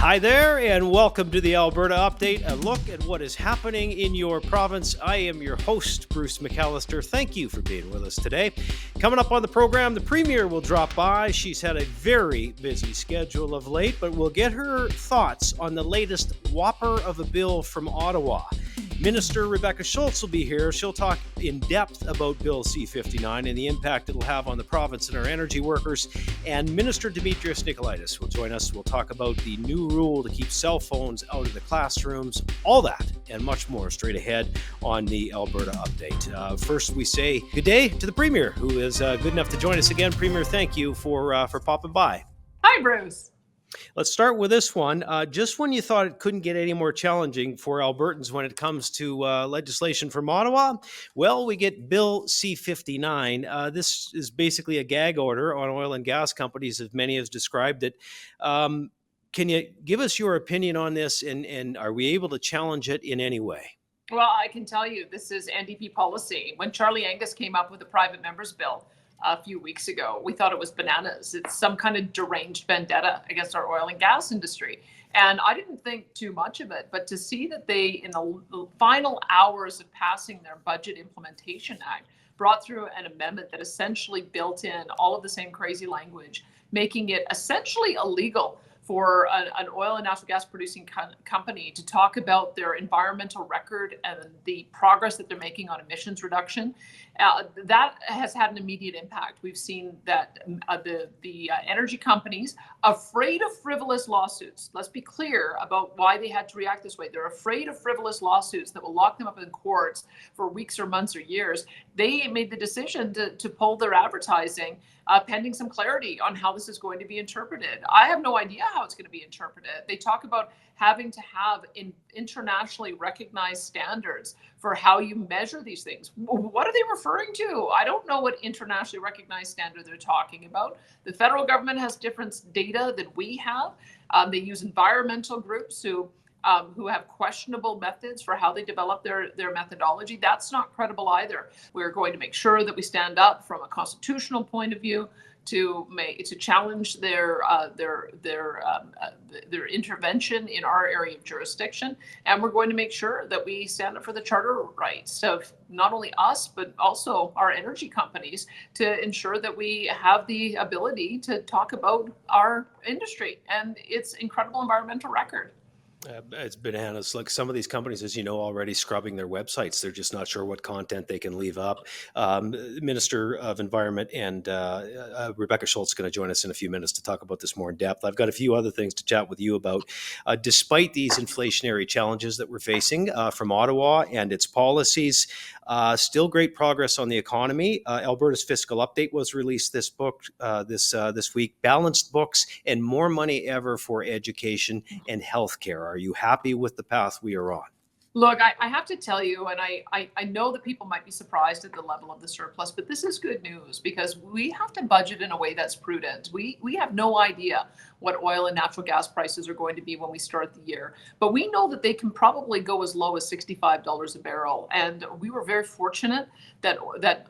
Hi there, and welcome to the Alberta Update, a look at what is happening in your province. I am your host, Bruce McAllister. Thank you for being with us today. Coming up on the program, the Premier will drop by. She's had a very busy schedule of late, but we'll get her thoughts on the latest whopper of a bill from Ottawa. Minister Rebecca Schultz will be here. She'll talk in depth about Bill C-59 and the impact it'll have on the province and our energy workers. And Minister Demetrios Nicolaitis will join us. We'll talk about the new rule to keep cell phones out of the classrooms, all that and much more straight ahead on the Alberta Update. First, we say good day to the Premier, who is good enough to join us again. Premier, thank you for popping by. Hi, Bruce. Let's start with this one. Just when you thought it couldn't get any more challenging for Albertans when it comes to legislation from Ottawa, well, we get Bill C-59. This is basically a gag order on oil and gas companies, as many have described it. Can you give us your opinion on this, and are we able to challenge it in any way? Well, I can tell you this is NDP policy. When Charlie Angus came up with the private members bill a few weeks ago, we thought it was bananas. It's some kind of deranged vendetta against our oil and gas industry. And I didn't think too much of it, but to see that they, in the final hours of passing their Budget Implementation Act, brought through an amendment that essentially built in all of the same crazy language, making it essentially illegal for an oil and natural gas producing company to talk about their environmental record and the progress that they're making on emissions reduction. That has had an immediate impact. We've seen that the energy companies, afraid of frivolous lawsuits, let's be clear about why they had to react this way. They're afraid of frivolous lawsuits that will lock them up in courts for weeks or months or years. They made the decision to pull their advertising pending some clarity on how this is going to be interpreted. I have no idea how it's going to be interpreted. They talk about having to have internationally recognized standards for how you measure these things. What are they referring to? I don't know what internationally recognized standard they're talking about. The federal government has different data than we have. They use environmental groups who have questionable methods for how they develop their methodology. That's not credible either. We're going to make sure that we stand up from a constitutional point of view to challenge their intervention in our area of jurisdiction, and we're going to make sure that we stand up for the charter rights of not only us but also our energy companies to ensure that we have the ability to talk about our industry and its incredible environmental record. It's bananas. Like some of these companies, as you know, already scrubbing their websites. They're just not sure what content they can leave up. Minister of Environment and Rebecca Schultz is going to join us in a few minutes to talk about this more in depth. I've got a few other things to chat with you about. Despite these inflationary challenges that we're facing from Ottawa and its policies, still great progress on the economy. Alberta's fiscal update was released this week. Balanced books and more money ever for education and healthcare. Are you happy with the path we are on? Look, I have to tell you, and I know that people might be surprised at the level of the surplus, but this is good news because we have to budget in a way that's prudent. We have no idea what oil and natural gas prices are going to be when we start the year, but we know that they can probably go as low as $65 a barrel. And we were very fortunate that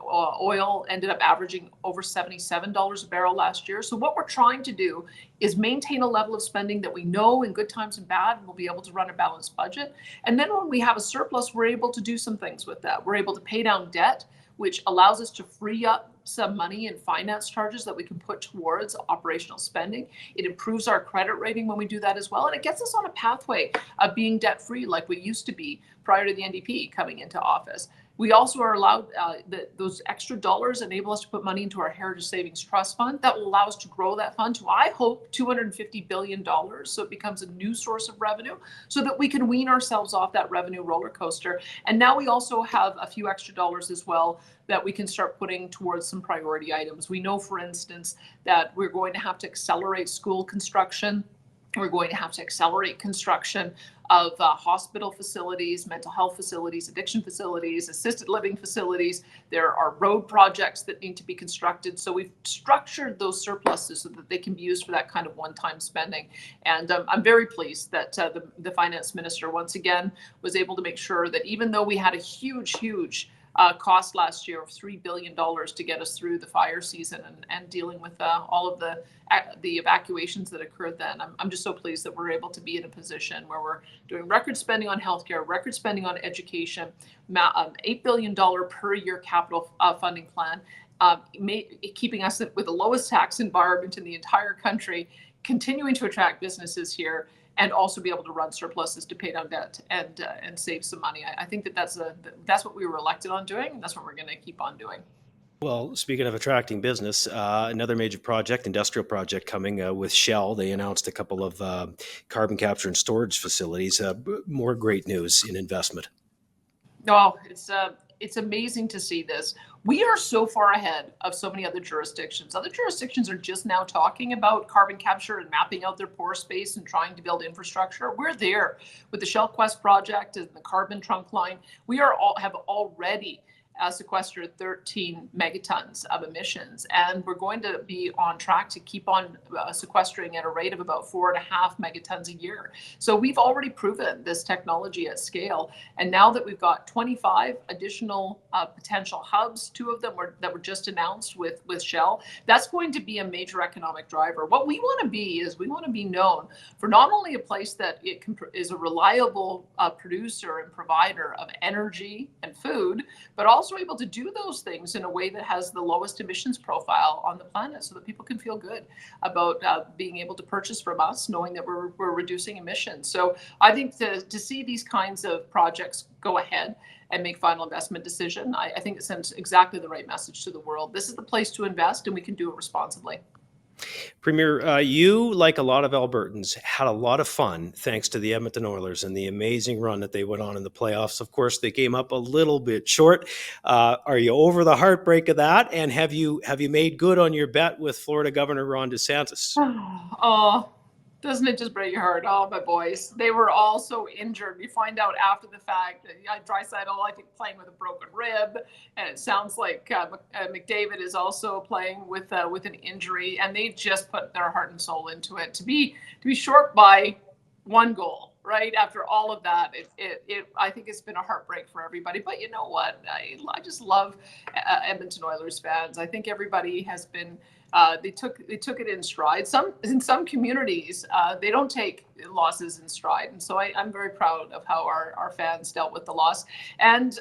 oil ended up averaging over $77 a barrel last year. So what we're trying to do is maintain a level of spending that we know in good times and bad we'll be able to run a balanced budget. And then when we have a surplus, we're able to do some things with that. We're able to pay down debt, which allows us to free up some money in finance charges that we can put towards operational spending. It improves our credit rating when we do that as well. And it gets us on a pathway of being debt-free like we used to be prior to the NDP coming into office. We also are allowed, those extra dollars enable us to put money into our Heritage Savings Trust Fund. That will allow us to grow that fund to, I hope, $250 billion. So it becomes a new source of revenue so that we can wean ourselves off that revenue roller coaster. And now we also have a few extra dollars as well that we can start putting towards some priority items. We know, for instance, that we're going to have to accelerate school construction. We're going to have to accelerate construction of hospital facilities, mental health facilities, addiction facilities, assisted living facilities. There are road projects that need to be constructed. So we've structured those surpluses so that they can be used for that kind of one-time spending. And I'm very pleased that the finance minister, once again, was able to make sure that even though we had a huge cost last year of $3 billion to get us through the fire season and dealing with all of the evacuations that occurred then. I'm just so pleased that we're able to be in a position where we're doing record spending on healthcare, record spending on education, $8 billion per year capital funding plan, keeping us with the lowest tax environment in the entire country, continuing to attract businesses here, and also be able to run surpluses to pay down debt and save some money. I think that's what we were elected on doing, and that's what we're going to keep on doing. Well, speaking of attracting business, another major project, industrial project coming with Shell. They announced a couple of carbon capture and storage facilities. More great news in investment. No, it's amazing to see this. We are so far ahead of so many other jurisdictions. Other jurisdictions are just now talking about carbon capture and mapping out their pore space and trying to build infrastructure. We're there with the Shell Quest project and the carbon trunk line. We have already sequestered 13 megatons of emissions, and we're going to be on track to keep on sequestering at a rate of about 4.5 megatons a year. So we've already proven this technology at scale, and now that we've got 25 additional potential hubs, 2 of them that were just announced with Shell, that's going to be a major economic driver. What we want to be is we want to be known for not only a place that is a reliable producer and provider of energy and food, but also able to do those things in a way that has the lowest emissions profile on the planet, so that people can feel good about being able to purchase from us, knowing that we're reducing emissions. So I think to see these kinds of projects go ahead and make final investment decision, I think it sends exactly the right message to the world. This is the place to invest, and we can do it responsibly. Premier, you, like a lot of Albertans, had a lot of fun thanks to the Edmonton Oilers and the amazing run that they went on in the playoffs. Of course, they came up a little bit short. Are you over the heartbreak of that? And have you made good on your bet with Florida Governor Ron DeSantis? Oh, doesn't it just break your heart? Oh, my boys, they were all so injured. We find out after the fact that Draisaitl, I think, playing with a broken rib, and it sounds like McDavid is also playing with an injury, and they just put their heart and soul into it. To be short by 1 goal, right after all of that, I think it's been a heartbreak for everybody. But you know what? I just love Edmonton Oilers fans. I think everybody has been. They took it in stride. In some communities, they don't take losses in stride, and so I'm very proud of how our fans dealt with the loss. And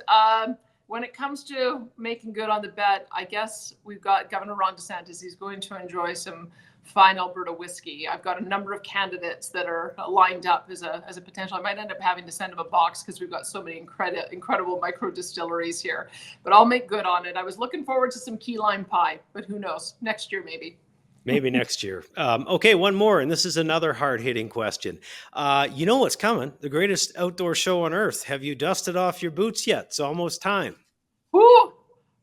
when it comes to making good on the bet, I guess we've got Governor Ron DeSantis. He's going to enjoy some fine Alberta whiskey. I've got a number of candidates that are lined up as a potential. I might end up having to send them a box because we've got so many incredible micro distilleries here. But I'll make good on it. I was looking forward to some key lime pie, but who knows? Next year, maybe. Maybe next year. Okay, one more, and this is another hard-hitting question. You know what's coming? The greatest outdoor show on earth. Have you dusted off your boots yet? It's almost time. Woo!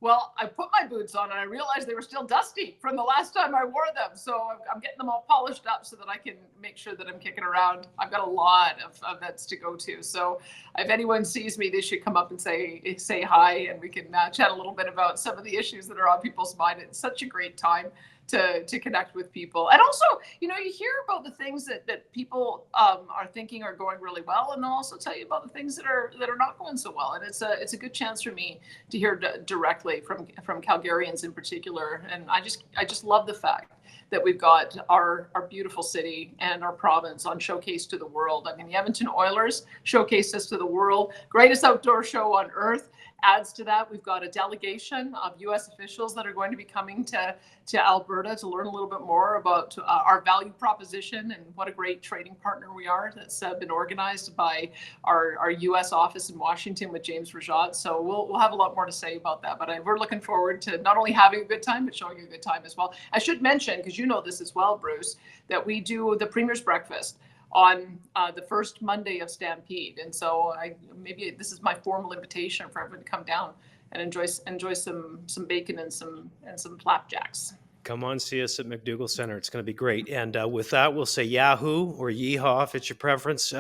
Well, I put my boots on and I realized they were still dusty from the last time I wore them. So I'm getting them all polished up so that I can make sure that I'm kicking around. I've got a lot of events to go to. So if anyone sees me, they should come up and say hi, and we can chat a little bit about some of the issues that are on people's mind. It's such a great time to connect with people. And also, you hear about the things that people are thinking are going really well, and they'll also tell you about the things that are not going so well. And it's a good chance for me to hear directly from Calgarians in particular. And I just love the fact that we've got our beautiful city and our province on showcase to the world. I mean, the Edmonton Oilers showcased us to the world. Greatest outdoor show on earth. Adds to that, we've got a delegation of U.S. officials that are going to be coming to Alberta to learn a little bit more about our value proposition and what a great trading partner we are. That's been organized by our U.S. office in Washington with James Rajat. So we'll have a lot more to say about that. But we're looking forward to not only having a good time, but showing you a good time as well. I should mention, because you know this as well, Bruce, that we do the Premier's Breakfast on the first Monday of Stampede. And so maybe this is my formal invitation for everyone to come down and enjoy some bacon and some flapjacks. Come on, see us at McDougall Center. It's going to be great. And with that, we'll say Yahoo or Yeehaw if it's your preference.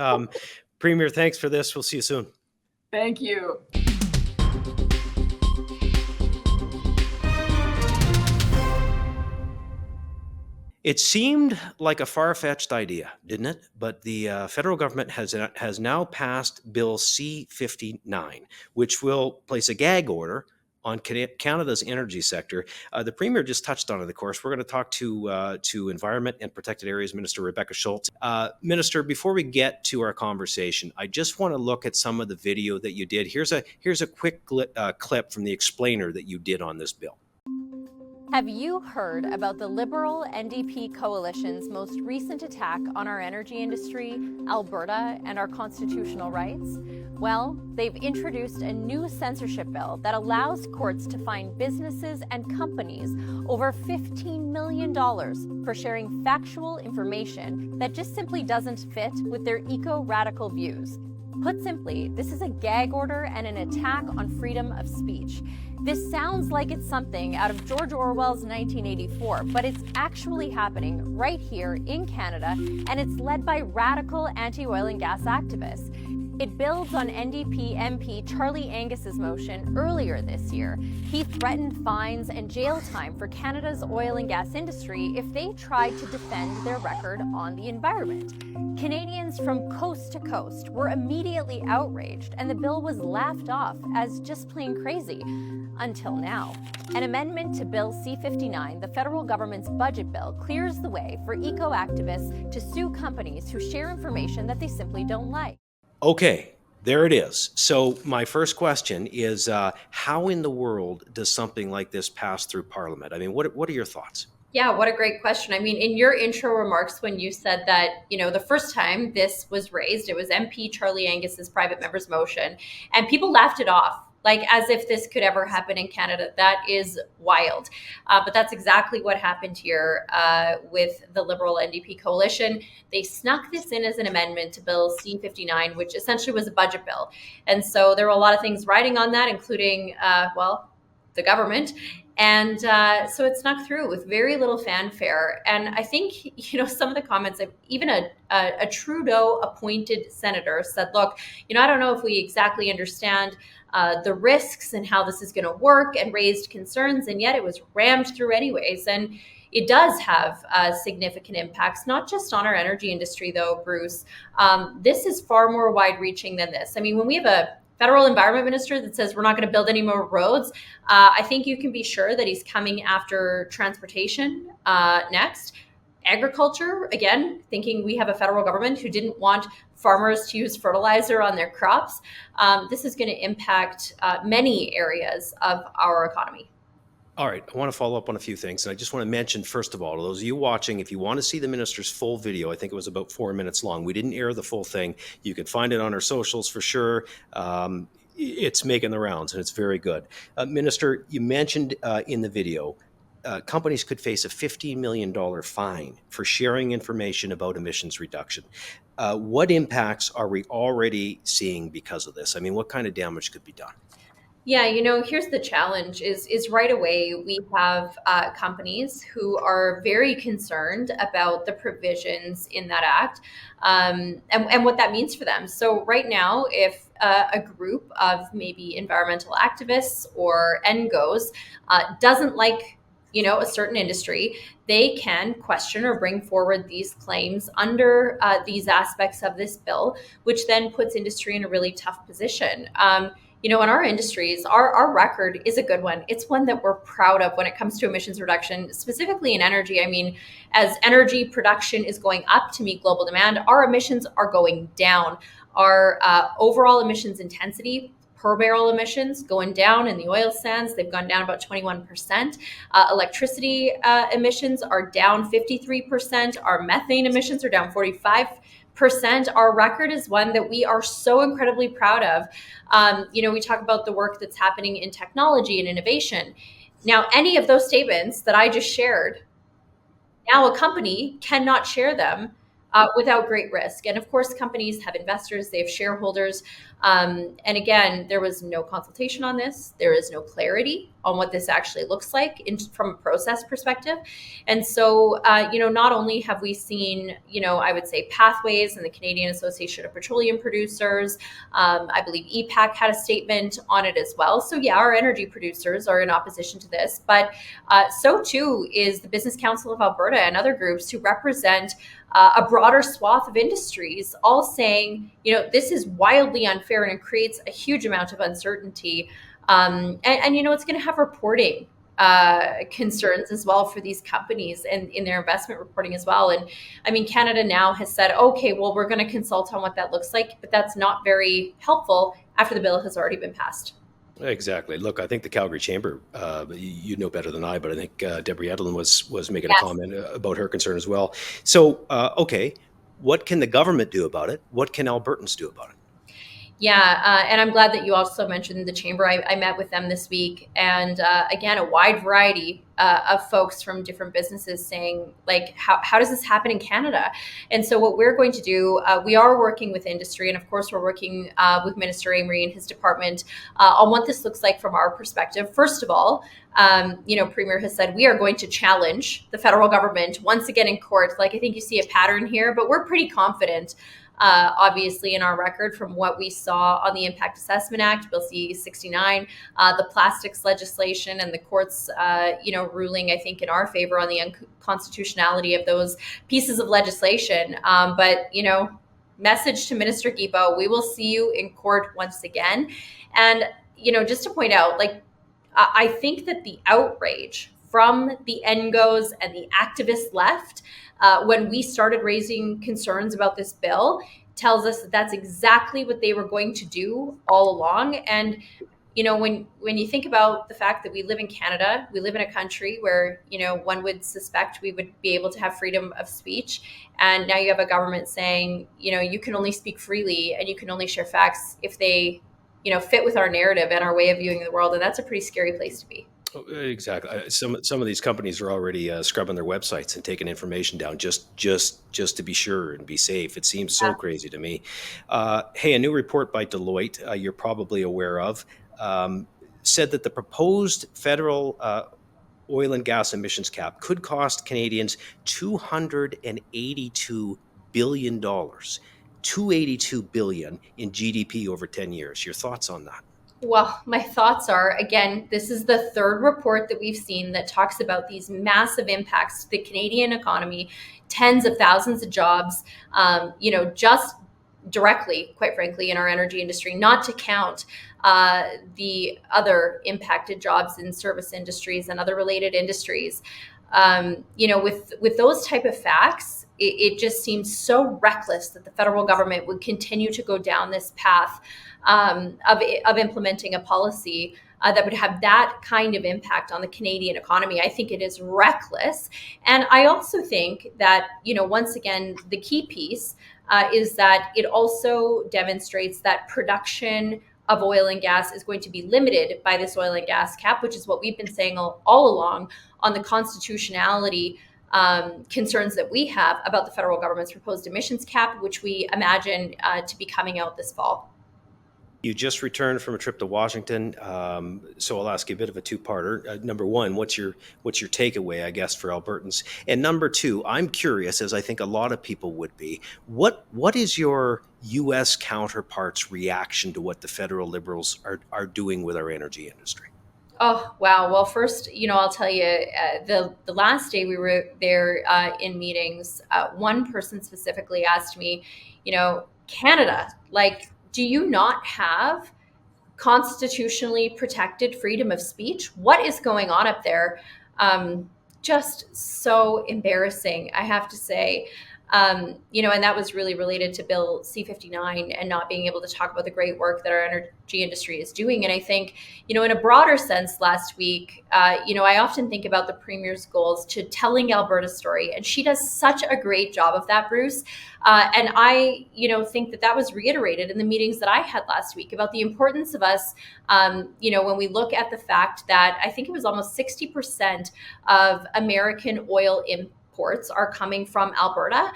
Premier, thanks for this. We'll see you soon. Thank you. It seemed like a far-fetched idea, didn't it? But the federal government has now passed Bill C-59, which will place a gag order on Canada's energy sector. The Premier just touched on it, of course. We're going to talk to Environment and Protected Areas Minister Rebecca Schultz. Minister, before we get to our conversation, I just want to look at some of the video that you did. Here's a quick clip from the explainer that you did on this bill. Have you heard about the Liberal NDP coalition's most recent attack on our energy industry, Alberta, and our constitutional rights? Well, they've introduced a new censorship bill that allows courts to fine businesses and companies over $15 million for sharing factual information that just simply doesn't fit with their eco-radical views. Put simply, this is a gag order and an attack on freedom of speech. This sounds like it's something out of George Orwell's 1984, but it's actually happening right here in Canada, and it's led by radical anti-oil and gas activists. It builds on NDP MP Charlie Angus's motion earlier this year. He threatened fines and jail time for Canada's oil and gas industry if they tried to defend their record on the environment. Canadians from coast to coast were immediately outraged, and the bill was laughed off as just plain crazy. Until now. An amendment to Bill C-59, the federal government's budget bill, clears the way for eco-activists to sue companies who share information that they simply don't like. Okay, there it is. So my first question is, how in the world does something like this pass through Parliament? I mean, what are your thoughts? Yeah, what a great question. I mean, in your intro remarks, when you said that, the first time this was raised, it was MP Charlie Angus's private member's motion, and people laughed it off, like as if this could ever happen in Canada. That is wild. But that's exactly what happened here with the Liberal NDP coalition. They snuck this in as an amendment to Bill C-59, which essentially was a budget bill. And so there were a lot of things riding on that, including, the government. And so it snuck through with very little fanfare. And I think, some of the comments, even a Trudeau-appointed senator said, look, I don't know if we exactly understand the risks and how this is going to work, and raised concerns, and yet it was rammed through anyways. And it does have significant impacts, not just on our energy industry, though, Bruce. This is far more wide-reaching than this. I mean, when we have a federal environment minister that says we're not going to build any more roads, I think you can be sure that he's coming after transportation next. Agriculture, again, thinking we have a federal government who didn't want farmers to use fertilizer on their crops. This is going to impact many areas of our economy. All right, I want to follow up on a few things. And I just want to mention, first of all, to those of you watching, if you want to see the minister's full video, I think it was about 4 minutes long. We didn't air the full thing. You can find it on our socials for sure. It's making the rounds, and it's very good. Minister, you mentioned in the video, companies could face a $15 million fine for sharing information about emissions reduction. What impacts are we already seeing because of this? I mean, what kind of damage could be done? Yeah, here's the challenge is right away we have companies who are very concerned about the provisions in that act and what that means for them. So right now, if a group of maybe environmental activists or NGOs doesn't like a certain industry, they can question or bring forward these claims under these aspects of this bill, which then puts industry in a really tough position. In our industries, our record is a good one. It's one that we're proud of when it comes to emissions reduction, specifically in energy. I mean, as energy production is going up to meet global demand, our emissions are going down. Our overall emissions intensity, per barrel emissions, going down in the oil sands. They've gone down about 21%. Electricity emissions are down 53%. Our methane emissions are down 45%. Our record is one that we are so incredibly proud of. We talk about the work that's happening in technology and innovation. Now, any of those statements that I just shared, now a company cannot share them without great risk. And of course, companies have investors, they have shareholders. And again, there was no consultation on this. There is no clarity on what this actually looks like from a process perspective. And so, not only have we seen, I would say Pathways and the Canadian Association of Petroleum Producers, I believe EPAC had a statement on it as well. So yeah, our energy producers are in opposition to this, but so too is the Business Council of Alberta and other groups who represent a broader swath of industries, all saying, this is wildly unfair and it creates a huge amount of uncertainty. And it's going to have reporting concerns as well for these companies and in their investment reporting as well. And I mean, Canada now has said, okay, well, we're going to consult on what that looks like, but that's not very helpful after the bill has already been passed. Exactly. Look, I think the Calgary Chamber, you know better than I, but I think Deborah Edelin was making a Yes. comment about her concern as well. So, okay, what can the government do about it? What can Albertans do about it? Yeah, and I'm glad that you also mentioned the chamber. I met with them this week, and again, a wide variety of folks from different businesses saying, like, how does this happen in Canada? And so, what we're going to do, we are working with industry, and of course, we're working with Minister Amory and his department on what this looks like from our perspective. First of all, Premier has said we are going to challenge the federal government once again in court. Like, I think you see a pattern here, but we're pretty confident. Obviously, in our record from what we saw on the Impact Assessment Act, Bill C-59, the plastics legislation, and the courts, ruling, I think, in our favor on the unconstitutionality of those pieces of legislation. But message to Minister Guilbeault, we will see you in court once again. And, just to point out, like, I think that the outrage from the NGOs and the activist left when we started raising concerns about this bill tells us that that's exactly what they were going to do all along. And when you think about the fact that we live in Canada, we live in a country where one would suspect we would be able to have freedom of speech, and now you have a government saying you can only speak freely and you can only share facts if they fit with our narrative and our way of viewing the world, and that's a pretty scary place to be. Exactly. Some of these companies are already scrubbing their websites and taking information down just to be sure and be safe. It seems so crazy to me. Hey, a new report by Deloitte, you're probably aware of, said that the proposed federal oil and gas emissions cap could cost Canadians $282 billion, $282 billion in GDP over 10 years. Your thoughts on that? Well, my thoughts are, again, this is the third report that we've seen that talks about these massive impacts to the Canadian economy, tens of thousands of jobs, just directly, quite frankly, in our energy industry, not to count the other impacted jobs in service industries and other related industries. With those type of facts, it just seems so reckless that the federal government would continue to go down this path of implementing a policy that would have that kind of impact on the Canadian economy. I think it is reckless. And I also think that, once again, the key piece is that it also demonstrates that production of oil and gas is going to be limited by this oil and gas cap, which is what we've been saying all along on the constitutionality concerns that we have about the federal government's proposed emissions cap, which we imagine to be coming out this fall. You just returned from a trip to Washington, so I'll ask you a bit of a two-parter. Number one, what's your takeaway, I guess, for Albertans? And number two, I'm curious, as I think a lot of people would be, what is your U.S. counterpart's reaction to what the federal Liberals are doing with our energy industry? Oh, wow. Well, first, I'll tell you, the last day we were there in meetings, one person specifically asked me, Canada, like, do you not have constitutionally protected freedom of speech? What is going on up there? Just so embarrassing, I have to say. And that was really related to Bill C-59 and not being able to talk about the great work that our energy industry is doing. And I think, in a broader sense last week, I often think about the Premier's goals to telling Alberta's story. And she does such a great job of that, Bruce. And I, think that was reiterated in the meetings that I had last week about the importance of us, when we look at the fact that I think it was almost 60% of American oil imports are coming from Alberta.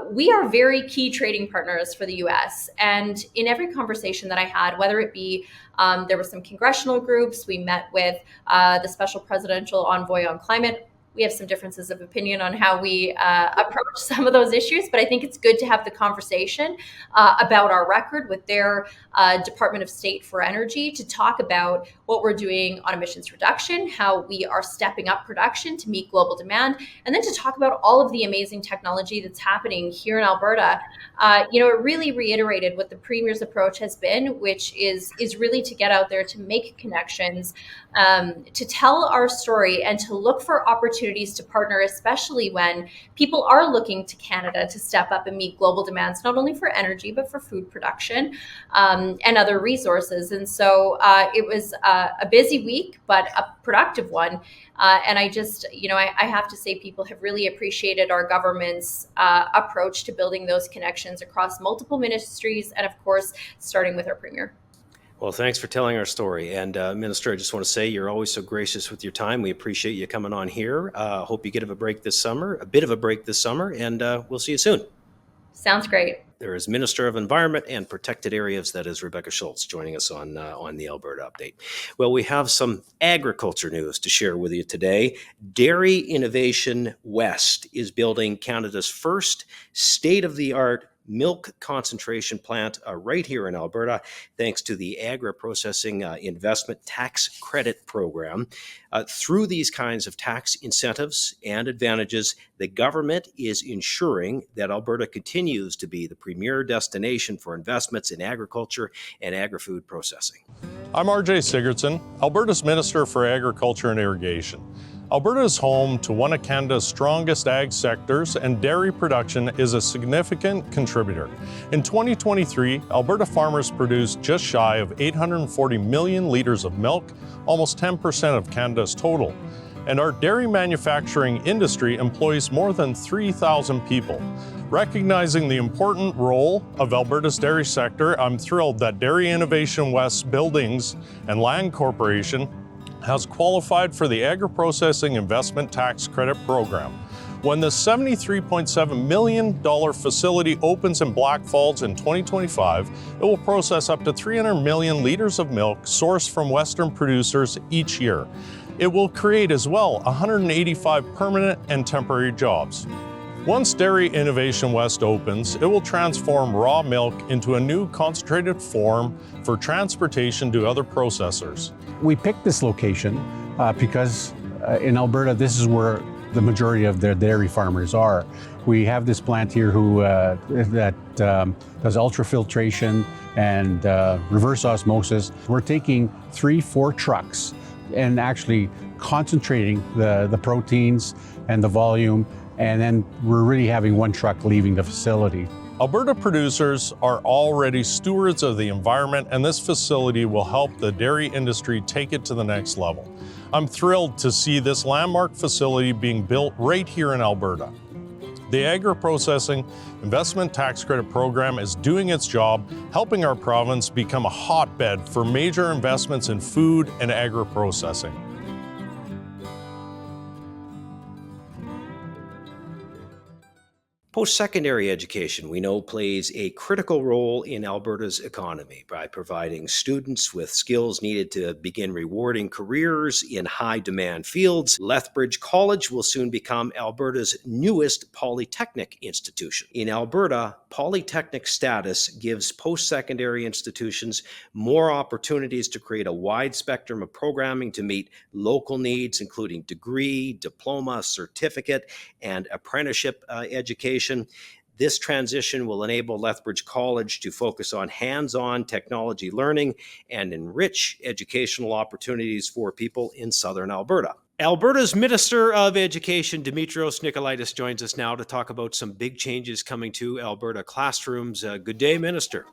We are very key trading partners for the U.S. And in every conversation that I had, whether it be there were some congressional groups, we met with the Special Presidential Envoy on Climate. We have some differences of opinion on how we approach some of those issues, but I think it's good to have the conversation about our record with their Department of State for Energy to talk about what we're doing on emissions reduction, how we are stepping up production to meet global demand, and then to talk about all of the amazing technology that's happening here in Alberta. It really reiterated what the Premier's approach has been, which is really to get out there, to make connections, to tell our story, and to look for opportunities to partner, especially when people are looking to Canada to step up and meet global demands, not only for energy, but for food production and other resources. And so it was a busy week, but a productive one. And I just, I have to say, people have really appreciated our government's approach to building those connections across multiple ministries, and of course, starting with our Premier. Well, thanks for telling our story. And Minister, I just want to say you're always so gracious with your time. We appreciate you coming on here. Hope you get a bit of a break this summer, and we'll see you soon. Sounds great. There is Minister of Environment and Protected Areas, that is Rebecca Schultz, joining us on the Alberta Update. Well, we have some agriculture news to share with you today. Dairy Innovation West is building Canada's first state-of-the-art milk concentration plant right here in Alberta, thanks to the Agri-Processing Investment Tax Credit Program. Through these kinds of tax incentives and advantages, the government is ensuring that Alberta continues to be the premier destination for investments in agriculture and agri-food processing. I'm RJ Sigurdsson, Alberta's Minister for Agriculture and Irrigation. Alberta is home to one of Canada's strongest ag sectors, and dairy production is a significant contributor. In 2023, Alberta farmers produced just shy of 840 million litres of milk, almost 10% of Canada's total. And our dairy manufacturing industry employs more than 3,000 people. Recognizing the important role of Alberta's dairy sector, I'm thrilled that Dairy Innovation West Buildings and Land Corporation has qualified for the Agri-Processing Investment Tax Credit Program. When the $73.7 million facility opens in Black Falls in 2025, it will process up to 300 million litres of milk sourced from Western producers each year. It will create as well 185 permanent and temporary jobs. Once Dairy Innovation West opens, it will transform raw milk into a new concentrated form for transportation to other processors. We picked this location because in Alberta, this is where the majority of the dairy farmers are. We have this plant here that does ultrafiltration and reverse osmosis. We're taking 3-4 trucks and actually concentrating the proteins and the volume, and then we're really having one truck leaving the facility. Alberta producers are already stewards of the environment, and this facility will help the dairy industry take it to the next level. I'm thrilled to see this landmark facility being built right here in Alberta. The Agri-Processing Investment Tax Credit Program is doing its job, helping our province become a hotbed for major investments in food and agri-processing. Post-secondary education, we know, plays a critical role in Alberta's economy by providing students with skills needed to begin rewarding careers in high-demand fields. Lethbridge College will soon become Alberta's newest polytechnic institution. In Alberta, polytechnic status gives post-secondary institutions more opportunities to create a wide spectrum of programming to meet local needs, including degree, diploma, certificate, and apprenticeship education. This transition will enable Lethbridge College to focus on hands-on technology learning and enrich educational opportunities for people in southern Alberta. Alberta's Minister of Education, Dimitrios Nikolaitis, joins us now to talk about some big changes coming to Alberta classrooms. Good day, Minister.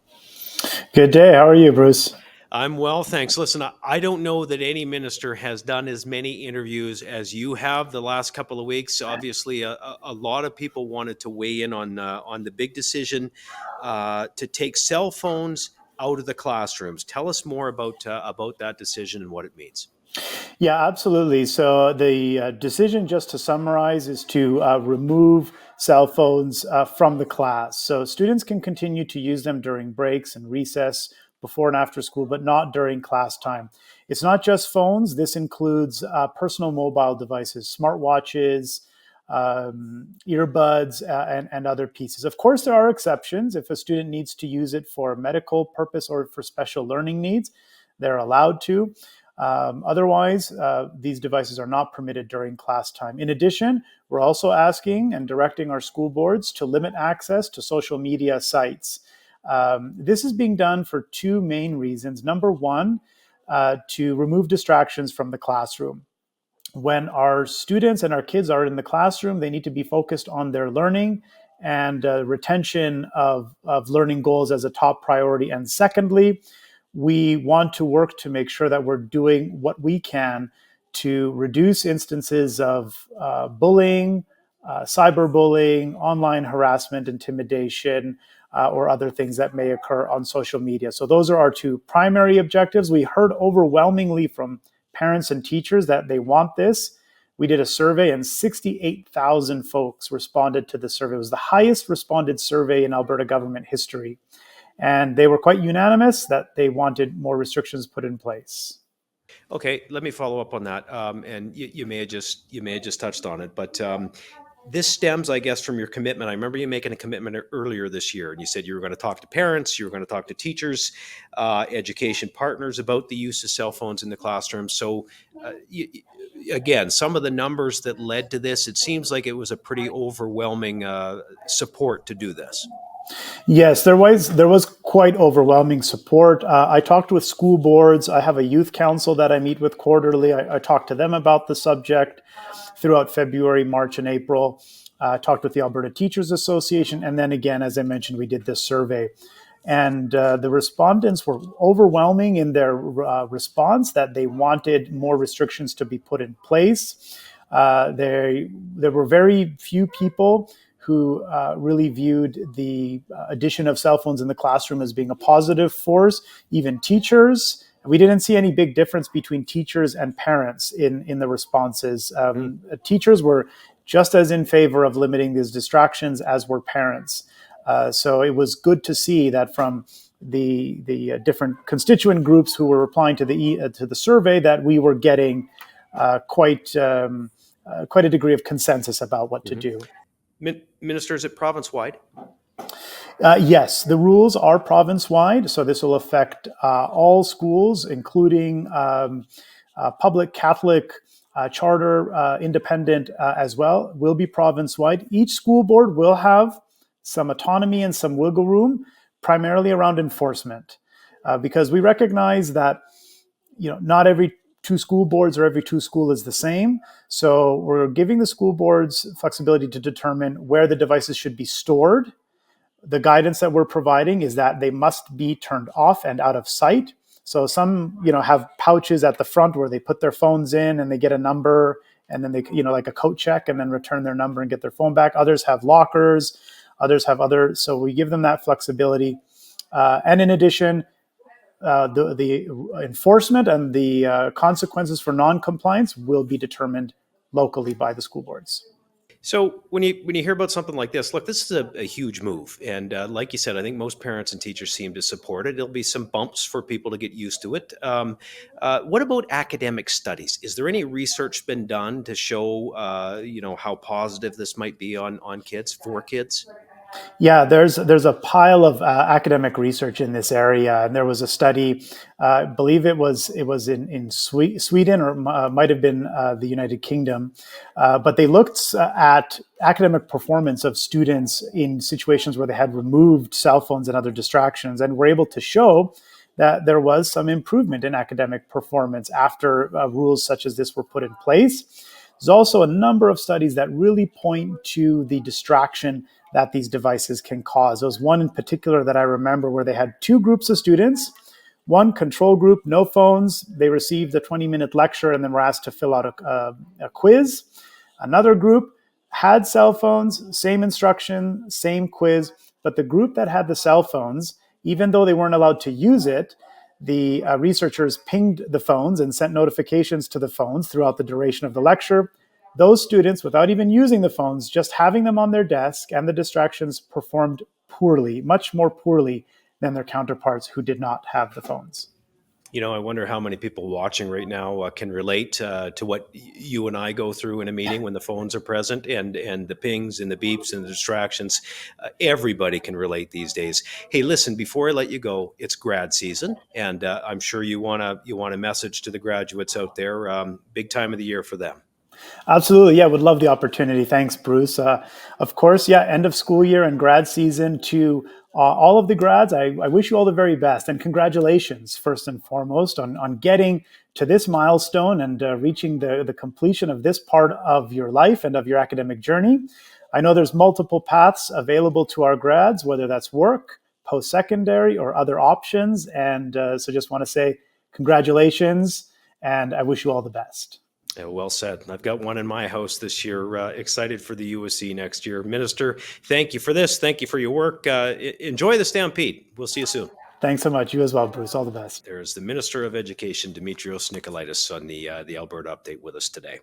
Good day. How are you, Bruce? I'm well, thanks. Listen, I don't know that any minister has done as many interviews as you have the last couple of weeks. Obviously, a lot of people wanted to weigh in on the big decision to take cell phones out of the classrooms. Tell us more about that decision and what it means. Yeah, absolutely. So the decision, just to summarize, is to remove cell phones from the class. So students can continue to use them during breaks and recess, before and after school, but not during class time. It's not just phones. This includes personal mobile devices, smartwatches, earbuds, and other pieces. Of course, there are exceptions. If a student needs to use it for medical purpose or for special learning needs, they're allowed to. Otherwise, these devices are not permitted during class time. In addition, we're also asking and directing our school boards to limit access to social media sites. This is being done for two main reasons. Number one, to remove distractions from the classroom. When our students and our kids are in the classroom, they need to be focused on their learning and retention of learning goals as a top priority. And secondly, we want to work to make sure that we're doing what we can to reduce instances of bullying, cyberbullying, online harassment, intimidation, or other things that may occur on social media. So those are our two primary objectives. We heard overwhelmingly from parents and teachers that they want this. We did a survey and 68,000 folks responded to the survey. It was the highest responded survey in Alberta government history. And they were quite unanimous that they wanted more restrictions put in place. Okay, let me follow up on that. And you may have just touched on it, but this stems, I guess, from your commitment. I remember you making a commitment earlier this year, and you said you were going to talk to parents, you were going to talk to teachers, education partners about the use of cell phones in the classroom. So, again, some of the numbers that led to this, it seems like it was a pretty overwhelming support to do this. Yes, there was quite overwhelming support. I talked with school boards. I have a youth council that I meet with quarterly. I talked to them about the subject throughout February, March, and April. Talked with the Alberta Teachers Association. And then again, as I mentioned, we did this survey. And the respondents were overwhelming in their response that they wanted more restrictions to be put in place. There were very few people who really viewed the addition of cell phones in the classroom as being a positive force. Even teachers, we didn't see any big difference between teachers and parents in the responses. Teachers were just as in favor of limiting these distractions as were parents. So it was good to see that from the different constituent groups who were replying to the survey that we were getting quite a degree of consensus about what to do. Minister, is it province-wide? Yes, the rules are province-wide, so this will affect all schools, including public, Catholic, charter, independent as well, will be province-wide. Each school board will have some autonomy and some wiggle room, primarily around enforcement, because we recognize that not every two school boards or every two school is the same. So we're giving the school boards flexibility to determine where the devices should be stored. The guidance that we're providing is that they must be turned off and out of sight. So some, have pouches at the front where they put their phones in and they get a number and then they, like a coat check and then return their number and get their phone back. Others have lockers, others have other. So we give them that flexibility. And in addition, the enforcement and the consequences for non-compliance will be determined locally by the school boards. So when you hear about something like this, look, this is a huge move. And like you said, I think most parents and teachers seem to support it. There'll be some bumps for people to get used to it. What about academic studies? Is there any research been done to show, how positive this might be on kids, for kids? Yeah, there's a pile of academic research in this area, and there was a study. I believe it was in Sweden or might have been the United Kingdom, but they looked at academic performance of students in situations where they had removed cell phones and other distractions, and were able to show that there was some improvement in academic performance after rules such as this were put in place. There's also a number of studies that really point to the distraction that these devices can cause. There was one in particular that I remember where they had two groups of students. One control group, no phones. They received a 20-minute lecture and then were asked to fill out a quiz. Another group had cell phones, same instruction, same quiz, but the group that had the cell phones, even though they weren't allowed to use it, the researchers pinged the phones and sent notifications to the phones throughout the duration of the lecture. Those students, without even using the phones, just having them on their desk and the distractions, performed poorly, much more poorly than their counterparts who did not have the phones. I wonder how many people watching right now can relate to what you and I go through in a meeting when the phones are present and the pings and the beeps and the distractions. Everybody can relate these days. Hey, listen, before I let you go, it's grad season, and I'm sure you want a message to the graduates out there. Big time of the year for them. Absolutely. Yeah, would love the opportunity. Thanks, Bruce. Of course, yeah, end of school year and grad season to all of the grads. I wish you all the very best and congratulations, first and foremost, on getting to this milestone and reaching the completion of this part of your life and of your academic journey. I know there's multiple paths available to our grads, whether that's work, post-secondary, or other options. And so just want to say congratulations, and I wish you all the best. Yeah, well said. I've got one in my house this year. Excited for the USC next year. Minister, thank you for this. Thank you for your work. Enjoy the Stampede. We'll see you soon. Thanks so much. You as well, Bruce. All the best. There's the Minister of Education, Dimitrios Nikolaitis, on the Alberta Update with us today.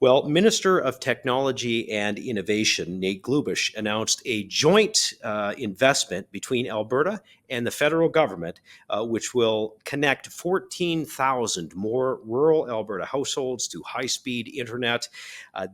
Well, Minister of Technology and Innovation, Nate Glubish, announced a joint investment between Alberta and the federal government, which will connect 14,000 more rural Alberta households to high-speed internet.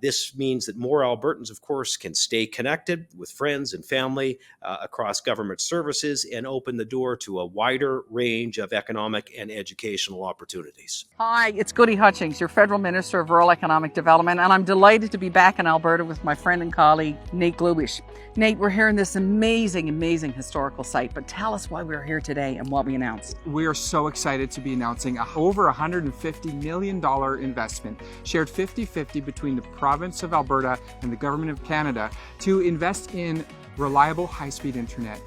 This means that more Albertans, of course, can stay connected with friends and family across government services and open the door to a wider range of economic and educational opportunities. Hi, it's Goody Hutchings, your Federal Minister of Rural Economic Development, and I'm delighted to be back in Alberta with my friend and colleague, Nate Glubish. Nate, we're here in this amazing historical site, but tell us why we're here today and what we announced. We are so excited to be announcing over $150 million investment, shared 50-50 between the province of Alberta and the government of Canada to invest in reliable high-speed internet.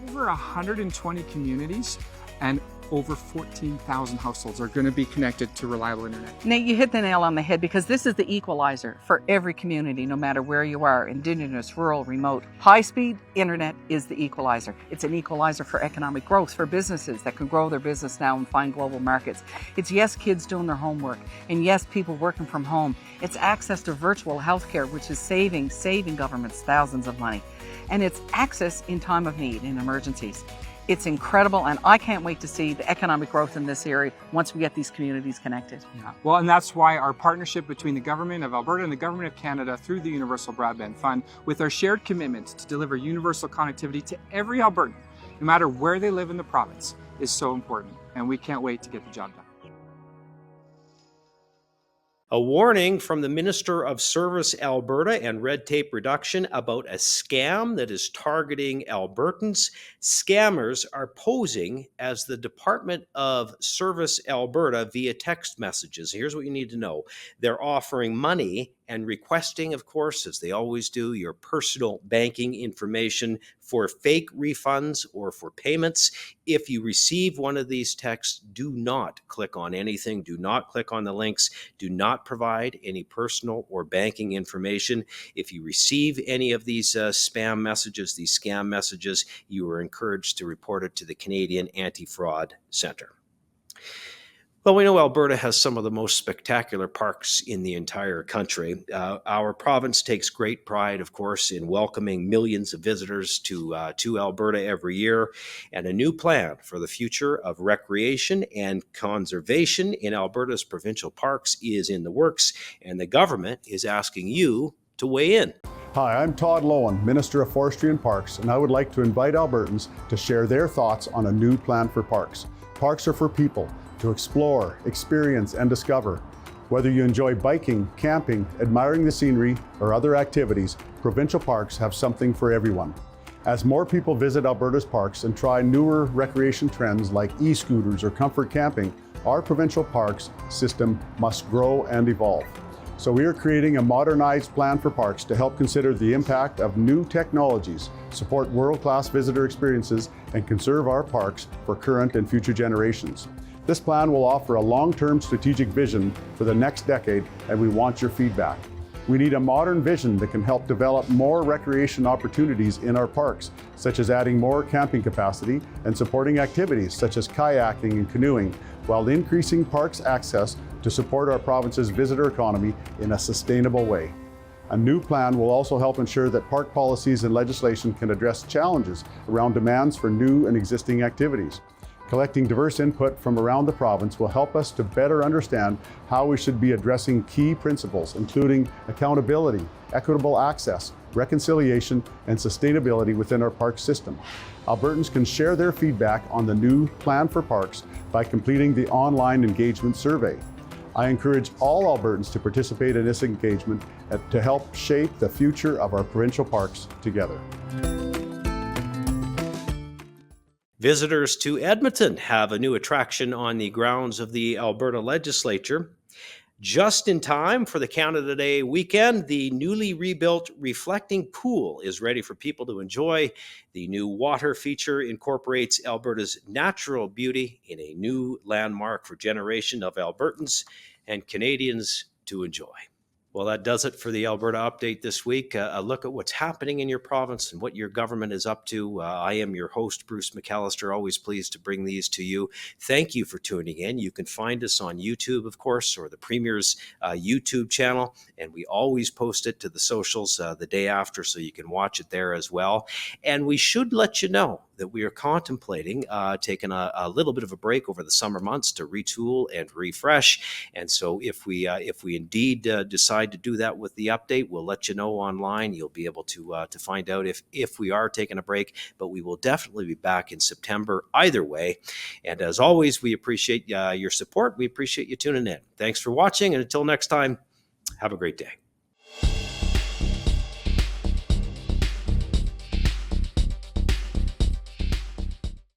Over 120 communities and over 14,000 households are going to be connected to reliable internet. Nate, you hit the nail on the head because this is the equalizer for every community, no matter where you are, Indigenous, rural, remote. High-speed internet is the equalizer. It's an equalizer for economic growth, for businesses that can grow their business now and find global markets. It's yes, kids doing their homework, and yes, people working from home. It's access to virtual healthcare, which is saving governments thousands of money. And it's access in time of need, in emergencies. It's incredible, and I can't wait to see the economic growth in this area once we get these communities connected. Yeah. Well, and that's why our partnership between the Government of Alberta and the Government of Canada through the Universal Broadband Fund, with our shared commitment to deliver universal connectivity to every Albertan, no matter where they live in the province, is so important, and we can't wait to get the job done. A warning from the Minister of Service Alberta and Red Tape Reduction about a scam that is targeting Albertans. Scammers are posing as the Department of Service Alberta via text messages. Here's what you need to know. They're offering money and requesting, of course, as they always do, your personal banking information for fake refunds or for payments. If you receive one of these texts, do not click on anything. Do not click on the links. Do not provide any personal or banking information. If you receive any of these spam messages, these scam messages, you are encouraged to report it to the Canadian Anti-Fraud Centre. Well, we know Alberta has some of the most spectacular parks in the entire country. Our province takes great pride, of course, in welcoming millions of visitors to Alberta every year, and a new plan for the future of recreation and conservation in Alberta's provincial parks is in the works, and the government is asking you to weigh in. Hi, I'm Todd Lowen, Minister of Forestry and Parks, and I would like to invite Albertans to share their thoughts on a new plan for parks. Parks are for people to explore, experience, and discover. Whether you enjoy biking, camping, admiring the scenery, or other activities, provincial parks have something for everyone. As more people visit Alberta's parks and try newer recreation trends like e-scooters or comfort camping, our provincial parks system must grow and evolve. So we are creating a modernized plan for parks to help consider the impact of new technologies, support world-class visitor experiences, and conserve our parks for current and future generations. This plan will offer a long-term strategic vision for the next decade, and we want your feedback. We need a modern vision that can help develop more recreation opportunities in our parks, such as adding more camping capacity and supporting activities such as kayaking and canoeing, while increasing parks access to support our province's visitor economy in a sustainable way. A new plan will also help ensure that park policies and legislation can address challenges around demands for new and existing activities. Collecting diverse input from around the province will help us to better understand how we should be addressing key principles, including accountability, equitable access, reconciliation, and sustainability within our park system. Albertans can share their feedback on the new plan for parks by completing the online engagement survey. I encourage all Albertans to participate in this engagement to help shape the future of our provincial parks together. Visitors to Edmonton have a new attraction on the grounds of the Alberta legislature. Just in time for the Canada Day weekend, the newly rebuilt reflecting pool is ready for people to enjoy. The new water feature incorporates Alberta's natural beauty in a new landmark for generations of Albertans and Canadians to enjoy. Well, that does it for the Alberta Update this week. A look at what's happening in your province and what your government is up to. I am your host, Bruce McAllister, always pleased to bring these to you. Thank you for tuning in. You can find us on YouTube, of course, or the Premier's YouTube channel, and we always post it to the socials the day after, so you can watch it there as well. And we should let you know that we are contemplating taking a little bit of a break over the summer months to retool and refresh. And so if we indeed decide to do that with the update, we'll let you know online. You'll be able to find out if we are taking a break, but we will definitely be back in September either way. And as always, we appreciate your support. We appreciate you tuning in. Thanks for watching, and until next time, have a great day.